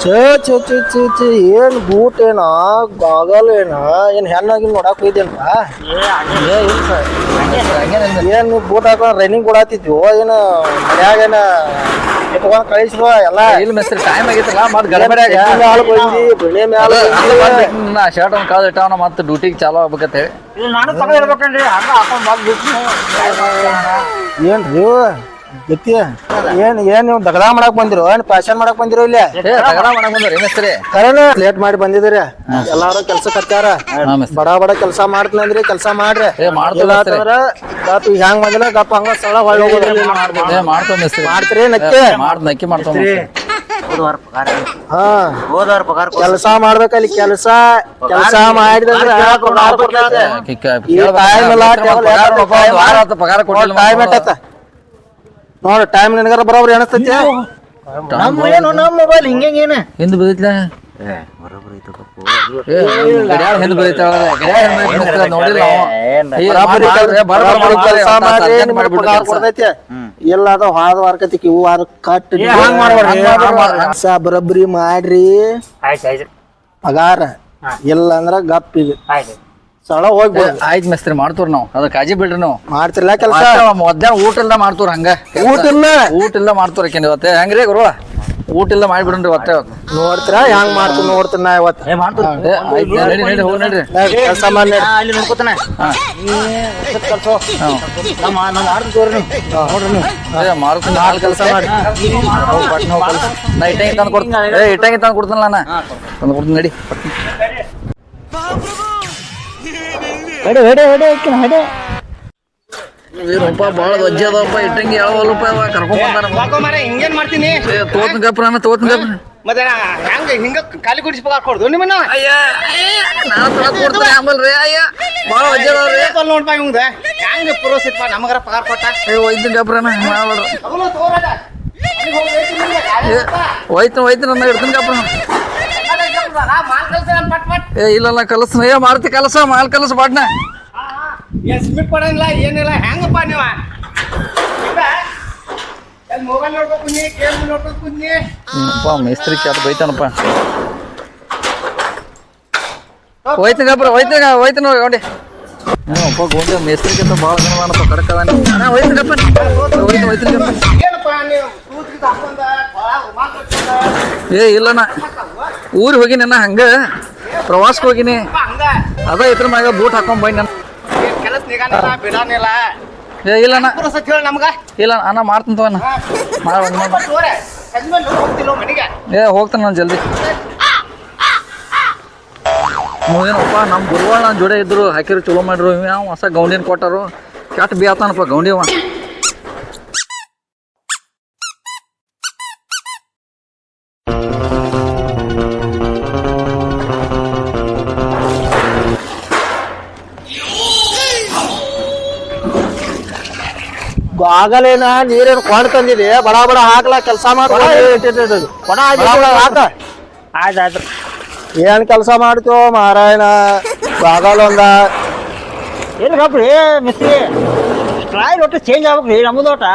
ಚೇ ಚೇ ಚೇ ಚೇ ಚೇ ಏನು ಬೂಟ್ ಏನ ಗಾಗಲ್ ಏನ ಏನು ಹೆಣ್ಣಾಗಿ ನೋಡಕ್ ಹೋಯ್ದೇನಪ್ಪ ಏನು ನೀವು ಬೂಟ್ ಹಾಕೊಂಡು ರನ್ನಿಂಗ್ ಕೊಡತ್ತಿದ್ವು ಏನು ಮನ್ಯಾಗ ಏನ ಎತ್ಕೊಂಡ್ ಕಳಿಸ್ರು ಎಲ್ಲ ಇಲ್ಲ ಮಿಸ್ತ್ರಿ ಟೈಮ್ ಆಗಿತ್ತಲ್ಲ ಮತ್ತೆ ಗಡಬಡಿಯಾಗ ಮ್ಯಾಲ ಬಂದಿ ಬೆಳೆ ಮ್ಯಾಲ ಶರ್ಟ್ ಒಂದು ಕಾಲ್ ಇಟ್ಟವನ ಮತ್ತೆ ಡ್ಯೂಟಿಗೆ ಚಾಲು ಆಗ್ಬೇಕಂತ ಹೇಳಿ ನಾನು ತಗೊಂಡ್ ಇರ್ಬೇಕನ್ರಿ ಹಂಗ ಹಾಕೊಂಡ್ ಬಂದ್ಬಿಟ್ಟು ಏನ್ರಿ ಗತಿ ಏನ್ ನೀವು ದಗದ ಮಾಡಕ್ ಬಂದಿರೋ ಏನ್ ಫ್ಯಾಷನ್ ಮಾಡಕ್ ಬಂದಿರೋ ಇಲ್ಲಿ ತಗಡ ಮಾಡಕ್ ಬಂದ್ರಿ ಮಿಸ್ತ್ರಿ ಕರೆನ ಲೇಟ್ ಮಾಡಿ ಬಂದಿದ್ದೀರಿ ಎಲ್ಲಾರು ಕೆಲ್ಸ ಕತ್ತಾರ ಬಡ ಬಡ ಕೆಲಸ ಮಾಡ್ತೀನಂದ್ರಿ ಕೆಲಸ ಮಾಡ್ರಿ ಮಾಡ್ತೀವಿ ಗಪ್ ಹೆಂಗ್ ಬಂದಿಲ್ಲ ಗಪ್ ಹಂಗ ಸ್ಥಳ ಹೊಳ್ಳಿ ಹೋಗೋದ್ರಿ ಮಾಡ್ತೇವೆ ಮಿಸ್ತ್ರಿ ಮಾಡ್ತೀರಿ ನಕ್ಕೆ ನಕ್ಕಿ ಮಾಡ್ತೇವೆ ಹಾ ಕೆಲಸ ಮಾಡ್ಬೇಕಲ್ಲಿ ಕೆಲಸ ಮಾಡಿದ್ರೆ ಪಗಾರ ಕೊಟ್ಟಿಲ್ಲ ಟೈಮ್ ಎಟ್ಟತ್ತ ನೋಡ ಟೈಮ್ ನಿನಗಾರ ಬರೋಬ್ರಿ ಅನಸ್ತೈತಿ ನಮ್ಮ ಮೊಬೈಲ್ ಹಿಂಗೇನ ಹಿಂದ್ ಬೀಳ್ತಿಲ್ಲ ಹಿಂದ್ ಬೀಳ್ತಾಳ ನೋಡಿಲ್ಲ ಎಲ್ಲ ಅದ ಹಾದ ವಾರಕತಿ ಇವು ವಾರ ಕಟ್ ಬರಬ್ರಿ ಮಾಡ್ರಿ ಪಗಾರ ಇಲ್ಲ ಅಂದ್ರ ಗಪ್ ಇದು ಸ್ಥಳ ಹೋಗಿ ಆಯ್ತು ಮಿಸ್ತ್ರಿ ಮಾಡ್ತವ್ರಿ ನಾವು ಅದ ಕಾಜಿ ಬಿಡ್ರಿ ನಾವು ಮಾಡ್ತಿರ್ಲಾ ಕೆಲಸ ಮಧ್ಯಾಹ್ನ ಊಟ ಇಲ್ಲ ಮಾಡ್ತವ್ರ ಹಂಗ ಊಟ ಇಲ್ಲ ಮಾಡ್ತವ್ರ ಇವತ್ತೆ ಹೆಂಗ್ರಿ ಗುರು ಊಟ ಇಲ್ಲ ಮಾಡ್ಬಿಡ್ರಿ ಇವತ್ತೆ ನೋಡ್ತೀರ ಹೆಂಗ್ ಮಾಡ್ತೀವಿ ನೋಡ್ತೀನಿ ನಾ ಇವತ್ತು ನಡಿ ಹೋಗಿ ನಡ್ರಿ ಕೆಲಸ ಮಾಡಿ ಅಲ್ಲಿ ನೋಡ್ಕೊತಾನೆ ಮಾರುತಿ ನಾಲ್ ಕೆಲಸ ಮಾಡಿ ನಾ ಇಟ್ಟಂಗಿ ತಂದು ಕೊಡ್ತೀನಿ ಇಟ್ಟಂಗಿ ತಂದು ಕೊಡ್ತೀನಲ್ಲ ನಾ ತಂದು ಕೊಡ್ತೀನಿ ನಡಿ ಏನಪ್ಪ ಭಾಳ ವಜ್ಜೆ ಅದಪ್ಪ ಇಟ್ಟಂಗಿ ಯಾವಲ್ಲಪ್ಪ ಕರ್ಕೊಂಡ್ ಬಂದಾರ ಹಿಂಗೇನ್ ಮಾಡ್ತೀನಿ ತೋತನ ಗಪ್ರ ಮತ್ತೆ ಹೆಂಗ ಹಿಂಗ ಖಾಲಿ ಗುಡಿಸಿ ಪಗಾರ ಕೊಡ್ದು ನಿಮ್ಮನ್ನ ಆಮೇಲೆ ಅಯ್ಯ ಭಾಳ ವಜ್ಜೆ ಅದಾವ್ರಿ ನೋಡ್ಪಾ ಇವಂಗ ಹೆಂಗ ಪುರೋಸಿತ್ಪ ನಮಗರ ಪಗಾರ ಕೊಟ್ಟ ಒಯ್ದಿನ ಗಪ್ರನ ಮಾಡ್ಬೇಡ್ರಿ ಒಯ್ತೀನಿ ಅಂದ ಇಡ್ತೀನಿ ಗಪ್ರ ಇಲ್ಲ ಕಲಸ ಮಾರುತಿ ಕಲಸ ಮಾಲ್ ಕಲಸ ಬಾಡ್ನ ಸಿಮೆಂಟ್ ಪಡಂಗಿಲ್ಲ ಏನಿಲ್ಲ ಹೆಂಗಪ್ಪ ನೀವ ಮೊಬೈಲ್ ನೋಡ್ಬೇಕು ಕೇಬಲ್ ನೋಡ್ಬೇಕು ಮೇಸ್ತ್ರಿ ಕ್ಯಾಟ್ ಬೈತಾನಪ್ಪ ಹೋಯ್ತೀನಿ ಗಪ್ರ ಹೋಯ್ತೀನಿ ನೋಡಿ ಅಪ್ಪ ಗೋಂಡೆ ಮೇಸ್ತ್ರಿಗಿಂತ ಭಾಳ ಜನ ಮಾಡಪ್ಪ ಕಡಕದಾನ ಹೋಯ್ತೀನಿ ಗಪ್ಪ ಹೋಯ್ತೀನಿ ಗಪ್ಪ ಇಲ್ಲಣ್ಣ ಊರಿಗೆ ಹೋಗಿನಿ ಅಣ್ಣ ಹಂಗ ಪ್ರವಾಸಕ್ಕೆ ಹೋಗಿನಿ ಅದ ಇದ್ರ ಮ್ಯಾಗ ಬೂಟ್ ಹಾಕೊಂಡ್ ಬಂದ್ ಇಲ್ಲಣ್ಣ ಇಲ್ಲ ಅಣ್ಣ ಮಾಡ್ತೀನಿ ತಗೋಣ ಹೋಗ್ತಾನೆ ನಾನು ಜಲ್ದಿ ಏನಪ್ಪ ನಮ್ಮ ಗುರುವಾಳ ನನ್ನ ಜೋಡೆ ಇದ್ರು ಹಾಕಿರು ಚಲೋ ಮಾಡಿರು ಯಾವ ಹೊಸ ಗೌಂಡಿನ ಕೊಟ್ಟರು ಕೆಟ್ಟ ಬಿ ಆತಾನಪ್ಪ ಗೌಂಡಿ ಅವ ಆಗಲೇನ ನೀರೇನು ಕೊಂಡು ತಂದಿದೆ ಬಡ ಬಡ ಹಾಕ್ಲಾ ಕೆಲಸ ಮಾಡಿ ಕೊಡ ಹಾಕ ಆಯ್ತು ಏನ್ ಕೆಲಸ ಮಾಡ್ತೀವೋ ಮಾರಾಯಣ ಆಗಲ್ಲ ಒಂದ ಏನು ಗಪ್ರಿ ಮಿಸ್ತ್ರಿ ಸ್ಟೈಲ್ ಒಟ್ಟು ಚೇಂಜ್ ಆಗ್ಬೇಕ್ರಿ ನಮ್ಮದು ಒಟ್ಟ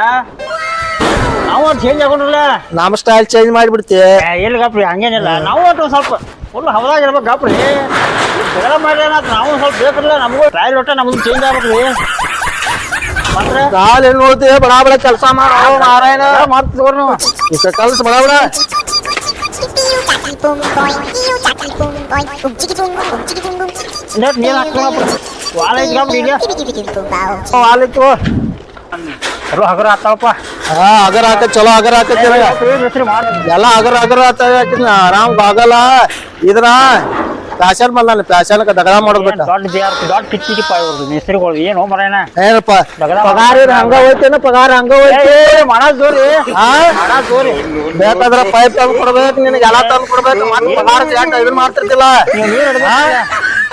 ನಾವು ಒಟ್ಟು ಚೇಂಜ್ ಆಗೋಣಲ್ಲ ನಮ್ಮ ಸ್ಟೈಲ್ ಚೇಂಜ್ ಮಾಡಿಬಿಡ್ತಿ ಎಲ್ಲಿ ಗಪ್ರಿ ಹಂಗೇನಿಲ್ಲ ನಾವು ಒಟ್ಟು ಸ್ವಲ್ಪ ಫುಲ್ ಹವದಾಗಿರ್ಬೇಕು ಗಪ್ರಿ ಜಗಳ ಮಾಡ್ರಿ ನಾವು ಸ್ವಲ್ಪ ಬೇಕಿರಲ್ಲ ನಮಗೂ ಸ್ಟೈಲ್ ಒಟ್ಟ ನಮ್ದು ಚೇಂಜ್ ಆಗ್ಬೇಕ್ರಿ ಕಾಲ್ ಏನ್ ನೋಡ್ತೀವಿ ಬಡ ಬಡ ಕೆಲಸ ಮಾಡೋ ಮಾರಾಯಣ ಮಾಡ್ತಿದ್ರು ನಾವು ಕಲ್ಸ ಬಡ ಬಡ ನೀರು ಹಾಕ್ಕೊಳಪ್ಪ ವಾಲ ಐತಿ ವಾಲಿತ್ತು ಹಗರ ಹಾಕ್ತಾವಪ್ಪ ಹಾ ಅಗರ ಹಾಕ ಚಲೋ ಅಗರ ಹಾಕತ್ತೀರ ಎಲ್ಲ ಅಗರ ಹಾಕಿದ್ನ ಆರಾಮ್ ಆಗಲ್ಲ ಇದ್ರ ಫ್ಯಾಷನ್ ಬಂದ ಫ್ಯಾಷನ್ ದಗದ ಮಾಡೋದ್ ಬಿಟ್ಟ ದೊಡ್ಡ ಕಿಚ್ಚಿಪ್ಪ ಇವ್ರದ್ದು ಮಿಸ್ತ್ರಿಗಳು ಏನು ಮರೇನ ಏನಪ್ಪ ಪಗಾರ ಹಂಗ ಹೋಯ್ತೇನ ಪಗಾರ ಹಂಗ ಹೋಯ್ತಿ ಮಣ ಜೋರಿ ಬೇಕಾದ್ರ ಪೈಪ್ ತಂದು ಕೊಡ್ಬೇಕು ನಿನಗೆ ಎಲ್ಲ ತಂದು ಕೊಡ್ಬೇಕು ಮತ್ತೆ ಪಗಾರ ಇದನ್ನ ಮಾಡ್ತಿರ್ತಿಲ್ಲ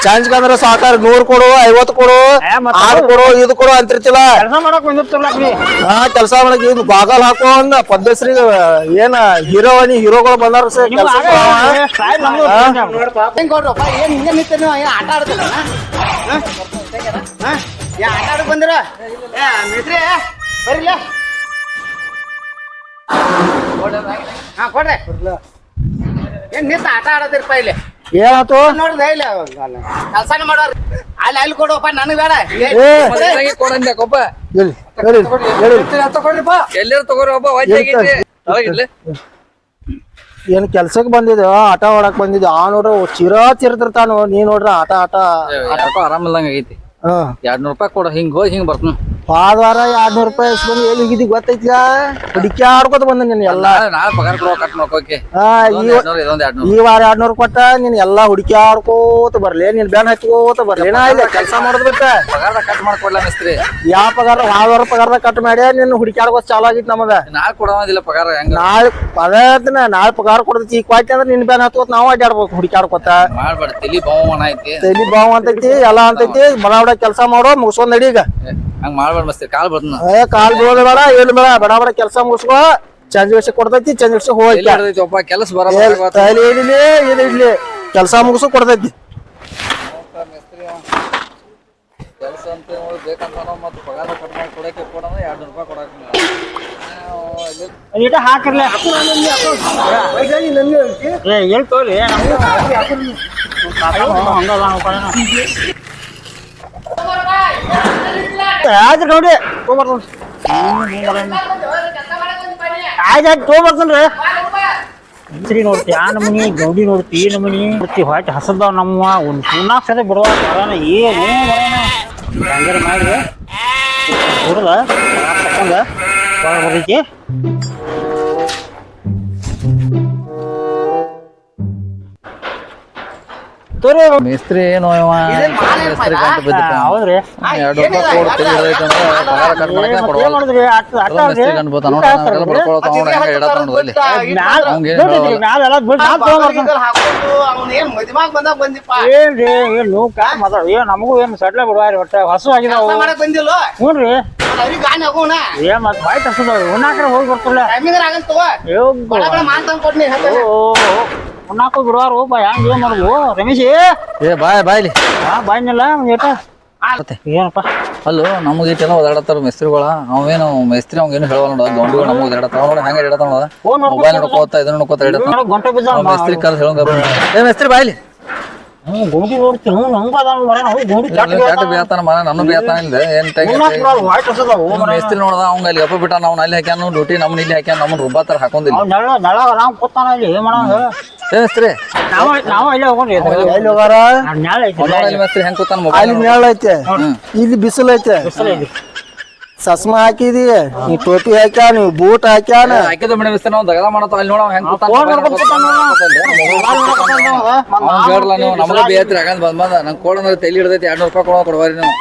ಚಾನ್ಸ್ ಸಾಕಾರ 100 ಕೊಡು 50 ಕೊಡು 6 ಕೊಡು ಇದು ಕೊಡು ಅಂತಿರ್ತಿಲ್ಲ ಕೆಲಸ ಮಾಡಕ್ ಬಂದಿರ್ತಿರ್ಲಿ ಹಾ ಕೆಲಸ ಮಾಡಕ್ ಇದು ಬಾಗಲ್ ಹಾಕೋ ಅಂದ ಪದ್ಧತಿ ಏನ ಹೀರೋಗಳು ಬಂದಾರ ಏನ್ ಹಿಂಗ ನಿಂತ ಆಟ ಆಡ್ತಾರ ಆಟ ಆಡಕ್ ಬಂದಿರ ಮಿಸ್ತ್ರಿ ಬರಿಲ್ಲ ಹಾ ಕೊಡ್ರಿ ನಿಂತ ಆಟ ಆಡೋದಿರ್ಪ ಇಲ್ಲಿ ಏನಾತು ನೋಡ್ದೆ ಇಲ್ಲ ಕೆಲಸನ ಮಾಡೋರು ಅಲ್ಲಿ ಕೊಡುವಪ್ಪ ನನಗೆ ಬೇಡ ಕೊಡಂದೆ ಕೊಬ್ಬ ಎಲ್ಲಿ ಹೇಳಿ ಹೇಳಿ ತಗೊಳ್ರಿಪ್ಪ ಎಲ್ಲರೂ ತಗೋರಿ ಒಬ್ಬ ವಜ್ಜಾಗೈತಿ ಒಳಗಿಡ್ಲಿ ಏನ್ ಕೆಲ್ಸಕ್ ಬಂದಿದ್ದೆ ಆಟ ಆಡಕ್ ಬಂದಿದ್ದೆ ಆ ನೋಡ್ರ ಚಿರತಿರ್ತಾನು ನೀ ನೋಡ್ರ ಆಟ ಆಟ ಆರಾಮಿಲ್ದಂಗ ಆಗೈತಿ ಹ್ಮ್ 200 ರೂಪಾಯಿ ಕೊಡ ಹಿಂಗ್ ಹೋಗಿ ಹಿಂಗ್ ಬರ್ತೀನಿ ಹೋದ್ವಾರ 200 ರೂಪಾಯಿ ಬಂದು ಎಲ್ಲಿ ಹೋಗಿದ್ದಿ ಗೊತ್ತೈತಿಲ್ಲ ಹುಡುಕಿ ಆಡ್ಕೊತ ಬಂದ ನೀನ್ ಎಲ್ಲಾ ನಾಳೆ ಪಗಾರ ಕೊಡುವ ಕಟ್ ಮಾಡ್ಕೋಕೆ ಹಾ ಈ ವಾರ 200 ಕೊಟ್ಟ ನೀನ್ ಎಲ್ಲಾ ಹುಡುಕಿ ಆಡ್ಕೋತ ಬರ್ಲಿ ನೀನ್ ಬ್ಯಾನ್ ಹಚ್ಕೋತ ಬರ್ಲಿ ಏನ ಇಲ್ಲ ಕೆಲ್ಸ ಮಾಡೋದ್ ಬಿಟ್ಟ ಪಗಾರ ಕಟ್ ಮಾಡ್ಕೊಡ್ಲ ಮಿಸ್ತ್ರಿ ಯಾವ ಪಗಾರ ಹೋದ್ವಾರ ಪಗಾರದ ಕಟ್ ಮಾಡಿ ನೀನ್ ಹುಡುಕಿ ಆಡ್ಕೋತ ಚಾಲು ಆಗಿತ್ ನಮಗ ನಾಳೆ ಕೊಡೋದಿಲ್ಲ ಪಗಾರ ಹೆಂಗ ನಾಳೆ ಅದೇ ನಾಳೆ ಪಗಾರ ಕೊಡ್ತೈತಿ ಈಗ ಕ್ವಾಯ್ತಿ ಅಂದ್ರೆ ನಿನ್ ಬ್ಯಾನ್ ಹತ್ಕೋತ ನಾವು ಅಡ್ಡಾಡ್ಬೇಕು ಹುಡುಕಿ ಆಡ್ಕೋತ ಮಾಡ್ಬೇಡ ತಲಿ ಬಹುಮಾನ ಐತಿ ತಲಿ ಬಾವ್ ಅಂತೈತಿ ಎಲ್ಲಾ ಅಂತೈತಿ ಬಡ ಕೆಲಸ ಮಾಡೋ ಮುಗಿಸ್ಕೊಂಡ್ ನಡಿ ಈಗ ಹಂಗ ಮಾಡ್ಬೇಡ ಮಸ್ತಿ ಕಾಲ್ ಬರ್ತೀನಿ ಕಾಲ್ ಬೀಳೋದ ಬೇಡ ಏನು ಬೇಡ ಬಡ ಬಡ ಕೆಲಸ ಮುಗಿಸ್ಕೋ ಚಂದ ವರ್ಷ ಕೊಡ್ತೈತಿ ಚಂದ ವರ್ಷ ಹೋಗಿ ಒಬ್ಬ ಕೆಲಸ ಇಡ್ಲಿ ಕೆಲಸ ಮುಗಿಸು ಕೊಡ್ತೈತಿ ಕೆಲಸ ಅಂತ ಬೇಕಂತ ಮತ್ತೆ ಪಗಾರ ಕಟ್ ಮಾಡಿ ಕೊಡಕ್ಕೆ ಕೊಡೋಣ 200 ರೂಪಾಯಿ ಕೊಡಕ್ಕೆ ಇಟ ಹಾಕಿರ್ಲಿ ಎಲ್ಲಿ ತೋರಿ ಆಯ್ತು ನೋಡಿ ಆಯ್ತು ತೊಗೊಬರ್ತೇನ್ರಿ ಸರಿ ನೋಡ್ತಿ ಆ ನಮೂನಿ ಗೌಡಿ ನೋಡ್ತಿ ಈ ನಮೂನಿ ನೋಡ್ತಿ ಹೊಟ್ಟೆ ಹಸದಾವ ನಮ್ಮ ಒಂದು ಪೂನಾಕ್ ಸದ ಬಿಡುವ ಬರೋಣ ಏನು ಹಂಗಾರ ಮಾಡಿದ್ರೆ ಹುಡುಗ ತಕೊಂಡ ಬರ್ತೈತಿ ಮೇಸ್ತ್ರಿ ಏನು ಮೇಸ್ತ್ರಿ ಗಂಟು ಬಿದ್ದಪ್ಪ ಹೌದ್ರಿ 200 ರೂಪಾಯಿ ಕೊಡ್ತೀವಿ ಪಗಾರ ಕಟ್ ಮಾಡಕ್ಕೆ ಕೊಡುವ ಮೇಸ್ತ್ರಿ ಗಂಟು ಬತ್ತ ನೋಡಿ ನಾವೆಲ್ಲ ಬಡ್ಕೊಳತಾವ ನೋಡಿ ಹೆಂಗ ಎಡತಾವ ಅಲ್ಲಿ ಏನ್ರಿ ಏನ್ ನೋಕ ಮಾತಾಡ ಏನ್ ನಮಗೂ ಏನ್ ಸಡ್ಲ ಬಿಡುವಾರಿ ಒಟ್ಟ ಹಸು ಆಗಿದಾವು ಹ್ಞೂನ್ರಿ ಏನ್ ಮತ್ ಬಾಯ್ಟ್ ಹಸದಾವ್ರಿ ಉಣ್ಣಾಕ್ರೆ ಹೋಗಿ ಬರ್ತಿಲ್ಲ ಉಣ್ಣಾಕ ಬಿಡುವಾರ ಹೋಗ ಹೆಂಗ್ ಏನ್ ಮಾಡುದು ರಮೇಶ್ ಬಾಯ್ಲಿ ಬಾಯ್ನಲ್ಲ ಏಟ ಏನಪ್ಪ ಅಲ್ಲೋ ನಮಗೆ ಇಟ್ಟೆಲ್ಲ ಓದಾಡತ್ತಾರ ಮೇಸ್ತ್ರಿಗಳ ಅವೇನು ಮೇಸ್ತ್ರಿ ಅವ್ಗೇನು ಹೇಳವಲ್ಲ ನೋಡ ಗೌಂಡಿಗಳು ನಮಗೆ ಓದಾಡತ್ತಾವ ನೋಡಿ ಹೆಂಗ ಇಡತಾವ ನೋಡ ಮೊಬೈಲ್ ನೋಡ್ಕೋತ ಇದನ್ನ ನೋಡ್ಕೋತ ಇಡತಾವ ಗಂಟೆ ಬಿದ್ದ ಮೇಸ್ತ್ರಿ ಕಲ್ ಹೇಳಂಗ ಮೇಸ್ತ್ರಿ ಬಾಯ್ಲಿ ಗೋಂಡಿ ನೋಡ್ತೀನಿ ನಂಗ ಗೋಂಡಿ ಕೆಟ್ಟ ಬೇತಾನ ಮನ ನಾನು ಬೇತಾನ ಇಲ್ಲ ಏನ್ ಮೇಸ್ತ್ರಿ ನೋಡ್ದ ಅವ್ನ ಅಲ್ಲಿ ಗಪ್ಪ ಬಿಟ್ಟ ನಾವು ಅಲ್ಲಿ ಹಾಕ್ಯಾನ ಡ್ಯೂಟಿ ನಮ್ಮನ್ನ ಇಲ್ಲಿ ಹಾಕ್ಯಾನ ನಮ್ಮನ್ನ ರುಬ್ಬಾತರ ಹಾಕೊಂಡಿಲ್ಲ ನಾವು ಕೂತಾನ ಇಲ್ಲಿ ಏನ್ ಮಾಡೋದು ಮೇಸ್ತ್ರಿ ನಾವು ಇಲ್ಲಿ ಹೋಗ್ರಿ ಎಲ್ಲಿ ಹೋಗಾರ ಮೇಸ್ತ್ರಿ ಹೆಂಗ್ ಕೂತಾನ ಅಲ್ಲಿ ಮೊಬೈಲ್ ನೆರಳು ಐತೆ ಇಲ್ಲಿ ಬಿಸಿಲು ಐತೆ ಚಸ್ಮಾ ಹಾಕಿದಿ ನೀ ಟೋಪಿ ಹಾಕ್ಯಾ ನೀವು ಬೂಟ್ ಹಾಕ್ಯಾನ ಹಾಕಿದ ಮೇಡಮ್ ಮೇಸ್ತ್ರಿ ನಾವು ದಗದ ಮಾಡತ್ತ ಅಲ್ಲಿ ನೋಡ ಹೆಂಗ್ ಕೂತಾನ ನೀವು ನಮಗೆ ಬೇತ್ರಿ ಹಾಕಂದ್ ಬಂದ ನಂಗೆ ಕೊಡಂದ್ರೆ ತಲೆ ಹಿಡ್ದೈತಿ 200 ರೂಪಾಯಿ ಕೊಡ್ಬಾರಿ ನೀವು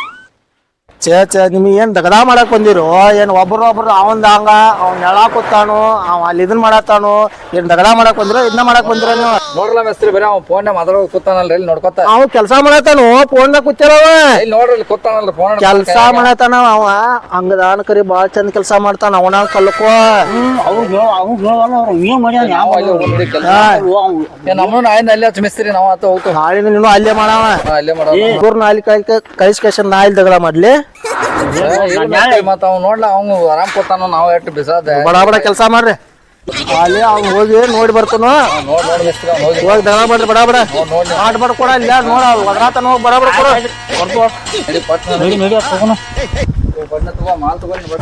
ಚೇ ನಿಮಗೆ ಏನ್ ದಗದ ಮಾಡಕ್ ಬಂದಿರು ಏನ್ ಒಬ್ರು ಅವಂದ ಹಂಗ ಅವ್ನ ನೆಳ ಕೂತಾನು ಅವ ಅಲ್ಲಿ ಇದನ್ ಮಾಡತ್ತಾನು ಏನ್ ದಗದ ಮಾಡಕ್ ಬಂದಿರೋ ಇದನ್ನ ಮಾಡಕ್ ಬಂದಿರ ನೀವು ನೋಡ್ರಲ್ಲ ಮೇಸ್ತ್ರಿ ಬರೀ ಅವ್ ಫೋನ್ ಮಾತಾಡೋ ಕೂತಾನಲ್ರಿ ಇಲ್ಲಿ ನೋಡ್ಕೊತ ಅವ್ ಕೆಲ್ಸ ಮಾಡತ್ತಾನು ಫೋನ್ದಾಗ ಕೂತಿರವ ಇಲ್ಲಿ ನೋಡ್ರಿ ಇಲ್ಲಿ ಕೂತಾನಲ್ರಿ ಫೋನ್ ಕೆಲ್ಸ ಮಾಡತಾನ ಅವ ಹಂಗದಾನ ಕರಿ ಬಾಳ ಚಂದ ಕೆಲ್ಸ ಮಾಡ್ತಾನ ಅವನ ಕಲ್ಕೋ ಏನ್ ಮಾಡ್ಯಾನ ನಮ್ಮನ್ನು ಅಲ್ಲಿ ಹಚ್ಚ ಮೇಸ್ತ್ರಿ ನಾವು ಆತ ಹೋಗ್ತು ನಾಳಿನ ನೀನು ಅಲ್ಲೇ ಮಾಡವ ಅಲ್ಲೇ ಮಾಡೋ ನಾಲಿ ಕಳಿಸ್ಕೇಶನ್ ನಾ ಇಲ್ಲಿ ದಗದ ಮಾಡ್ಲಿ ಮತ್ತ ಅವ್ ನೋಡ್ಲ ಅವ್ನು ಆರಾಮ್ ಕೂತಾನ ನಾವು ಎಷ್ಟು ಬಿಸಾದ ಬಡ ಬಡ ಕೆಲ್ಸ ಮಾಡ್ರಿ ಅಲ್ಲಿ ಅವ್ನು ಹೋಗಿ ನೋಡಿ ಬರ್ತಾನ ನೋಡ್ ಮೇಸ್ತ್ರಿ ಅವ್ನು ಹೋಗಿ ಹೋಗಿ ದಗದ ಮಾಡ್ರಿ ಬಡ ಬಡ ಮಾಡ್ಬಾರ್ದು ಕೊಡ ಇಲ್ಲ ನೋಡ ಒದರಾತನ ಹೋಗಿ ಬಡ ಬಡ ಕೊಡ ನಡಿ ಪಟ್ನ ನಡಿ ನಡಿ ತಗೋಣ ಬಣ್ಣ ತಗೋ ಮಾಲ್ ತಗೊಂಡು ಬಡ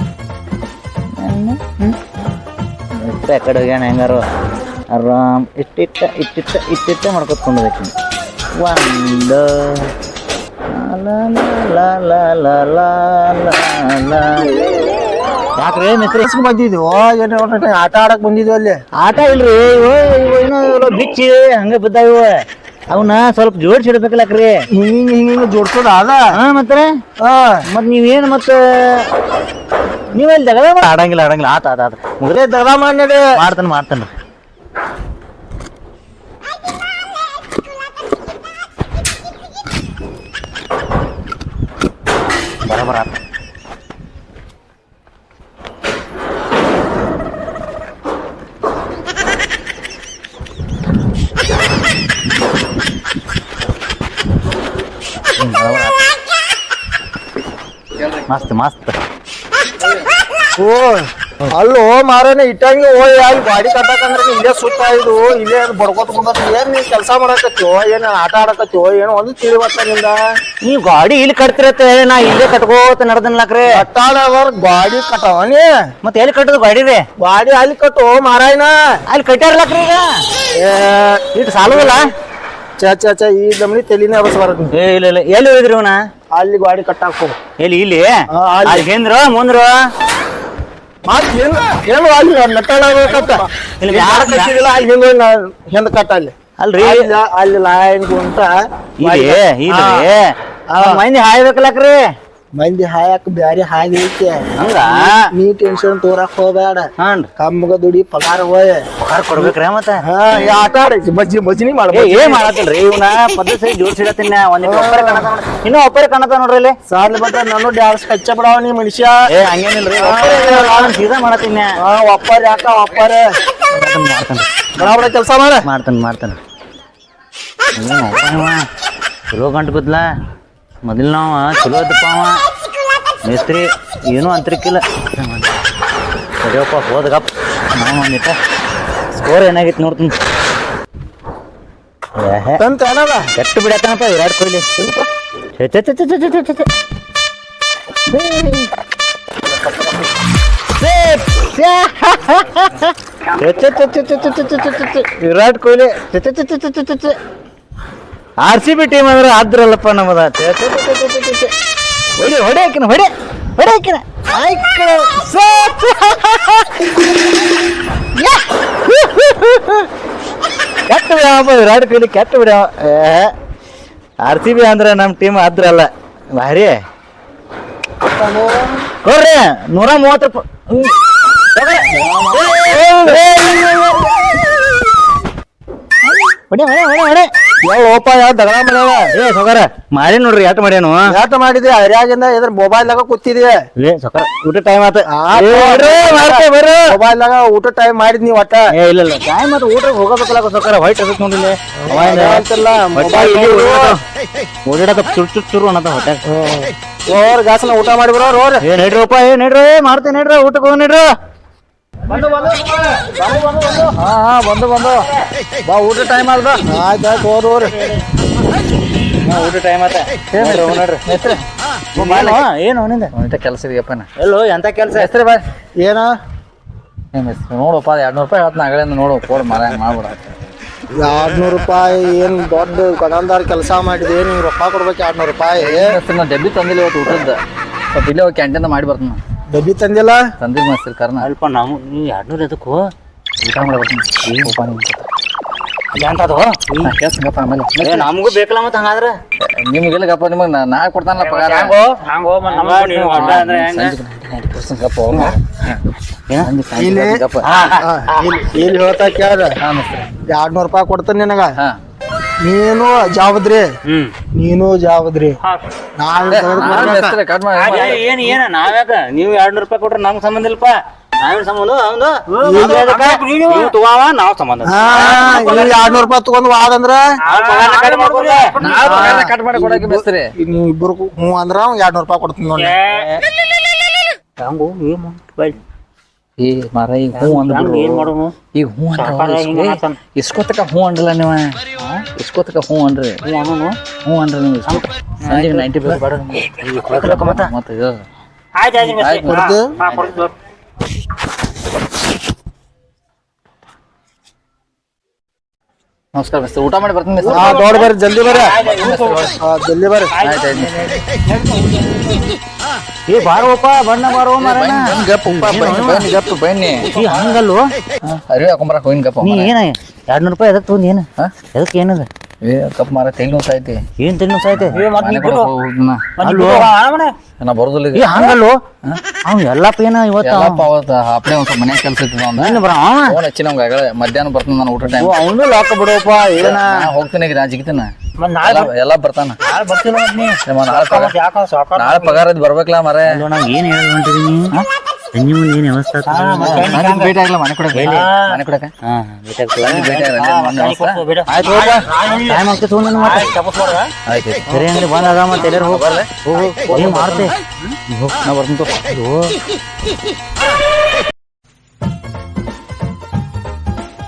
ಕಡೆ ಹೋಗ್ಯಾನ ಹೆಂಗಾರು ಆರಾಮ್ ಇಟ್ಟಿಟ್ಟ ಮಾಡ್ಕೊತ್ಕೊಂಡು ಹೋಗ್ತೀನಿ ಒಂದು ಯಾಕ್ರಿ ಮಿಸ್ತ್ರಿ ಬಂದಿದ್ವು ಏನ್ ಆಟ ಆಡಕ್ ಬಂದಿದ್ವಿ ಅಲ್ಲಿ ಆಟ ಇಲ್ರಿ ಏನೋ ಬಿಚ್ಚಿ ಹಂಗ ಬಿದ್ದಾವ ಅವನ್ನ ಸ್ವಲ್ಪ ಜೋಡಿಸಿಡ್ಬೇಕಲ್ಲಕ್ರಿ ಹಿಂಗ ಜೋಡ್ಸೋದ ಅದ ಮತ್ತ ನೀವೇನು ಮತ್ತ ನೀವಲ್ಲಿ ದಗದ ಆಡಂಗಿಲ್ಲ ಆತ ಮುಗ್ರೆ ದಗದ ಮಾಡಿ ಮಾಡ್ತಾನೆ ಬರಬರ ಮಸ್ತ್ ಓ ಅಲ್ಲೋ ಮಾರನೆ ಇಟ್ಟಂಗೆ ಹೋಯ್ ಅಲ್ಲಿ ಗಾಡಿ ಕಟ್ಟಕಂದ್ರೆ ಇಲ್ಲೇ ಸುತ್ತ ಇದು ಇಲ್ಲೇ ಬಡ್ಕೋತ ಕುಂತ ಏನ್ ನೀ ಕೆಲಸ ಮಾಡಕತ್ತೀವೋ ಏನ್ ಆಟ ಆಡಕತ್ತೀವೋ ಏನೋ ಒಂದು ತಿಳಿವತ್ತ ನಿಂದ ನೀವ್ ಗಾಡಿ ಇಲ್ಲಿ ಕಟ್ತಿರತ್ತೆ ನಾ ಇಲ್ಲೇ ಕಟ್ಕೋತ ನಡ್ದನ್ಲಾಕ್ರಿ ಕಟ್ಟಾಡವ್ರ ಗಾಡಿ ಕಟ್ಟವನಿ ಮತ್ತೆ ಎಲ್ಲಿ ಕಟ್ಟೋದು ಗಾಡಿ ರೀ ಗಾಡಿ ಅಲ್ಲಿ ಕಟ್ಟು ಮಾರಾಯನ ಅಲ್ಲಿ ಕಟ್ಟಾರ್ಲಕ್ರಿ ಈಗ ಇಟ್ಟು ಸಾಲುದಿಲ್ಲ ಚ ಈ ನಮ್ನಿ ತಲಿನೇ ಅವಸಬಾರದು ಏ ಇಲ್ಲ ಇಲ್ಲ ಎಲ್ಲಿ ಹೋಗಿದ್ರಿ ಅವನ ಅಲ್ಲಿ ಗಾಡಿ ಕಟ್ಟಾಕೋ ಎಲ್ಲಿ ಇಲ್ಲಿ ಅಲ್ಲಿ. ಅಲ್ಲಿ ಹಿಂದ್ರ ಮುಂದ್ರ ಮತ್ ಏನು ಅಲ್ಲಿ ನಟ್ಟಾಡಕತ್ತ ಇಲ್ಲಿ ಯಾರ ಕಟ್ಟಿದಿಲ್ಲ ಅಲ್ಲಿ ಹಿಂದ ಕಟ್ಟ ಅಲ್ಲಿ ಅಲ್ರಿ ಅಲ್ಲಿ ಲೈನ್ ಕುಂತ ಇಲ್ಲಿ ಇಲ್ರಿ ಮಂದಿ ಹಾಯ್ಬೇಕಲ್ಲಕ್ರಿ ಮಂದಿ ಹಾಯಕ್ ಬ್ಯಾರೆ ಹಾಗೆ ಐತಿ ಹಂಗ ನೀ ಟೆನ್ಷನ್ ತೋರಕ್ ಹೋಗ್ಬೇಡ ಹಾನ್ರಿ ಕಮ್ಮಗ ದುಡಿ ಪಗಾರ ಹೋಯ್ ಪಗಾರ ಕೊಡ್ಬೇಕ್ರಿ ಮತ್ತೆ ಈ ಆಟ ಆಡೈತಿ ಮಜ್ಜಿನಿ ಏ ಮಾಡ್ಬೇಕು ಏನ್ ಮಾಡತ್ತಲ್ರಿ ಇವನ ಪದ್ಧತಿ ಸರಿ ಜೋಡ್ಸಿಡತ್ತಿನ ಒಂದಿಟ್ಟು ಒಪ್ಪರೆ ಕಾಣತಾವ ಇನ್ನೂ ಒಪ್ಪರೆ ಕಾಣತಾವ ನೋಡ್ರಿ ಇಲ್ಲಿ ಸಾರ್ಲಿ ಬಟ್ಟ ನಾನು ಡ್ಯಾನ್ಸ್ ಕಚ್ಚ ಬಿಡವ ನೀ ಮನುಷ್ಯ ಏ ಹಂಗೇನಿಲ್ರಿ ಸೀದಾ ಮಾಡತ್ತೀನಿ ಒಪ್ಪರ್ ಯಾಕ ಒಪ್ಪರ್ ಮಾಡ್ತಾನೆ ಬಡ ಕೆಲಸ ಮಾಡ ಮಾಡ್ತಾನೆ ಚಲೋ ಗಂಟು ಗೊತ್ತಲ ಮೊದಲು ನಾವು ಚಲೋ ಇದ್ದಪ್ಪ ಅವ ಮೇಸ್ತ್ರಿ ಏನೂ ಅಂತರಿಕ್ಕಿಲ್ಲ ಸರಿಯಪ್ಪ ಹೋದಗಪ್ಪ ನಾನು ಒಂದಿಟ್ಟ ಸ್ಕೋರ್ ಏನಾಗಿತ್ತು ನೋಡ್ತೀನಿ ತಂತ ಏನದ ಕೆಟ್ಟು ಬಿಡತ್ತಾನಪ್ಪ Virat Kohli Virat Kohli R C B team ಅಂದ್ರೆ ಆದ್ರಲ್ಲಪ್ಪ ನಮ್ಮದ ಹೊಡಿ ಹೊಡೆ ಹಾಕಿನ ಹೊಡೆ ಹೊಡೆ ಹಾಕಿನ ಕೆಟ್ಟ ಬಿಡಪ್ಪ ವಿರಾಟ್ ಕೊಹ್ಲಿ ಕೆಟ್ಟ ಬಿಡವ ಆರ್ ಸಿ ಬಿ ಅಂದ್ರೆ ನಮ್ಮ ಟೀಮ್ ಆದ್ರಲ್ಲ ಭಾರಿ ನೋಡ್ರಿ 130 ಹೊಡೆ ಹೊಡೆ ಹೊಡೆ ಹೊಡೆ ಓಪ ಯಾವ ದಗಡ ಮಾಡ್ಯಾವ ಏ ಸೊಕರ ಮಾಡಿ ನೋಡ್ರಿ ಯಾಟ ಮಾಡ್ಯಾನು ಯಾಟ ಮಾಡಿದೆ ಹರ್ಯಾಗಿಂದ ಇದ್ರ ಮೊಬೈಲ್ದಾಗ ಕೂತಿದ್ಯ ಏ ಸೊಕರ ಊಟ ಟೈಮ್ ಆತ ಬರ್ರಿ ಮೊಬೈಲ್ದಾಗ ಊಟ ಟೈಮ್ ಮಾಡಿದ್ ನೀವ್ ಒಟ್ಟ ಏ ಇಲ್ಲ ಇಲ್ಲ ಟೈಮ್ ಆತ ಊಟ ಹೋಗಬೇಕಲ್ಲ ಸೊಕರ ವೈಟ್ ಅದಕ್ಕೆ ನೋಡಿಲ್ಲ ಓಡಾಡಕ ಚುರು ಅನ್ನತ ಹೊಟ್ಟೆ ಓರ್ ಗಾಸನ ಊಟ ಮಾಡಿ ಬರೋರ್ ಓರ್ ಏ ನಡ್ರಪ್ಪ ಏ ನಡ್ರಿ ಮಾಡ್ತೇನೆ ನಡ್ರಿ ಊಟಕ್ಕೆ ಹೋಗಿ ನಡ್ರಿ ಹಾ ಬಂದು ಬಾ ಊಟ ಟೈಮ್ ಆದ ಆಯ್ತು ಓರ್ ಓರ್ ಊಟ ಟೈಮ್ ಆತ ನೋಡ್ರಿ ಹೆಸ್ರು ಏನು ನಿಂದ ಕೆಲಸ ಇದೆಯಪ್ಪ ಎಲ್ಲೋ ಎಂತ ಕೆಲಸ ಹೆಸ್ರು ಬಾ ಏನ ನೋಡಪ್ಪ 200 ರೂಪಾಯಿ ಹೇಳ್ತಾನ ಅಗಳಿಂದ ನೋಡು ಕೊಡ್ ಮರ ಮಾಡ್ಬಿಡ 200 ರೂಪಾಯಿ ಏನ್ ದೊಡ್ಡ ಕಡಲ್ದಾರ ಕೆಲಸ ಮಾಡಿದೆ ಏನ್ ರೊಕ್ಕ ಕೊಡ್ಬೇಕು 200 ರೂಪಾಯಿ ನಾ ಡಬ್ಬಿ ತಂದಿಲ್ಲ ಇವತ್ತು ಊಟದ ಸ್ವಲ್ಪ ಇಲ್ಲೇ ಹೋಗಿ ಕ್ಯಾಂಟೀನ್ ಮಾಡಿ ಬರ್ತಾನ ಡಬ್ಬಿ ತಂದಿಲ್ಲ ತಂದಿಲ್ ಮಸ್ತಿಲ್ ಕಾರಣ ಅಲ್ಪ ನಾವು ನೀವು 200 ಎದಕ್ಕೂ ಊಟ ಮಾಡಿ ಬರ್ತೀನಿ ಕೇಳ್ಸಂಗಪ್ಪ ಆಮೇಲೆ ನಮಗೂ ಬೇಕಲ್ಲ ಮತ್ತೆ ಹಂಗಾದ್ರೆ ನಿಮ್ಗೆಲ್ಲ ಗಪ್ಪ ನಿಮಗೆ ನಾ ಕೊಡ್ತಾನಲ್ಲ ಪಗಾರ ಇಲ್ಲಿ ಹೇಳ್ತಾ ಕೇಳ 200 ರೂಪಾಯಿ ಕೊಡ್ತಾನೆ ನಿನಗ ನೀನು ಜಾವದ್ರಿ ನೀನು ಜಾವದ್ರಿ ಏನ್ ಏನ ನಾವ್ಯಾಕ ನೀವು 200 ರೂಪಾಯಿ ಕೊಟ್ರೆ ನಮ್ಗೆ ಸಂಬಂಧ ಇಲ್ಪ ನಾವೇನ್ ಸಂಬಂಧ ತಗೋವ ನಾವ್ ಸಂಬಂಧ 200 ರೂಪಾಯಿ ತಗೊಂಡ್ ವಾದಂದ್ರ ಕಟ್ ಮಾಡಿ ಕೊಡಕ್ಕೆ ಬೇಸ್ರಿ ನೀವು ಇಬ್ಬರು ಹ್ಞೂ ಅಂದ್ರ 200 ರೂಪಾಯಿ ಕೊಡ್ತೀನಿ ನೋಡಿ ಏ ಮಾರ ಈಗ ಹ್ಞೂ ಅಂದ್ಬಿಡು ಏನ್ ಮಾಡೋನು ಈಗ ಹ್ಞೂ ಅಂದ್ರ ಇಸ್ಕೊತಕ ಹ್ಞೂ ಅಂದ್ರಲ್ಲ ನೀವು ಇಸ್ಕೊತಕ ಹ್ಞೂ ಅನ್ರಿ ಹ್ಞೂ ಅನ್ರಿ ನೀವು ಸಂಜೆಗೆ 90 ಬೇಡ ಮತ್ತೆ ಇದು ನಮಸ್ಕಾರ ಮಿಸ್ಟರ್ ಊಟ ಮಾಡಿ ಬರ್ತೀನಿ ಮಿಸ್ಟರ್ ದೊಡ್ಡ ಬರ್ರಿ ಜಲ್ದಿ ಬರ್ರಿ ಜಲ್ದಿ ಬರ್ರಿ ಏ ಬಾರೋಪ್ಪ ಬಣ್ಣ ಬಾರೋ ಗಪ್ಪ ಬನ್ನಿ ಹಂಗಲ್ಲು ಅರಿವಿ ಹಾಕೊಂಬರಕ್ ಹೋಗಿನ್ ಗಪ್ಪ ನೀ ಏನ 200 ರೂಪಾಯಿ ಎದಕ್ ತೊಗೊಂಡ್ ಏನು ಎದಕ್ ಏನದ ಏ ಕಪ್ ಮಾರ ತೆಗಿ ನೋಸೈತಿ ಏನ್ ತಿನ್ನು ಸಾಯ್ತೆ ನಾ ಬರೋದಿಲ್ಲ ಏ ಹಂಗಲ್ಲು ಅವ್ನು ಎಲ್ಲಪ್ಪ ಏನ ಇವತ್ತು ಎಲ್ಲಪ್ಪ ಅವತ್ತು ಅಪ್ಲೇ ಒಂದ್ ಸ್ವಲ್ಪ ಮನ್ಯಾಗ ಕೆಲಸ ಇರ್ತದ ಅವ್ನ ಬರ ಫೋನ್ ಹಚ್ಚಿ ನಮ್ಗೆ ಮಧ್ಯಾಹ್ನ ಬರ್ತಾನ ನಾನು ಊಟ ಟೈಮ್ ಅವನು ಲಾಕ ಬಿಡೋಪ್ಪ ಏನ ಹೋಗ್ತೀನಿ ಈಗ ನಾ ಜಿಗಿತೀನಿ ನಾಳೆ ಎಲ್ಲ ಬರ್ತಾನ ನಾಳೆ ಪಗಾರ ಬರ್ಬೇಕಲ್ಲ ಮರ ನಾವ್ ಏನ್ ಹೇಳ ಹೊಂಟಿದೀನಿ ಸಂಜೆ ಮುಂದೆ ಏನ್ ವ್ಯವಸ್ಥೆ ಭೇಟಿ ಆಗ್ಲ ಮನೆ ಕೊಡಕ್ಕೆ ಮನೆ ಕೊಡಕ್ಕೆ ಭೇಟಿ ಆಯ್ತು ಟೈಮ್ ಆಗ್ತದೆ ಆಯ್ತು ಸರಿ ಅಂದ್ರೆ ಬಂದ್ ಅದ ಮತ್ತೆ ಎಲ್ಲರೂ ಹೋಗಿ ಏನ್ ಮಾಡ್ತೆ ನಾ ಬರ್ತೀನಿ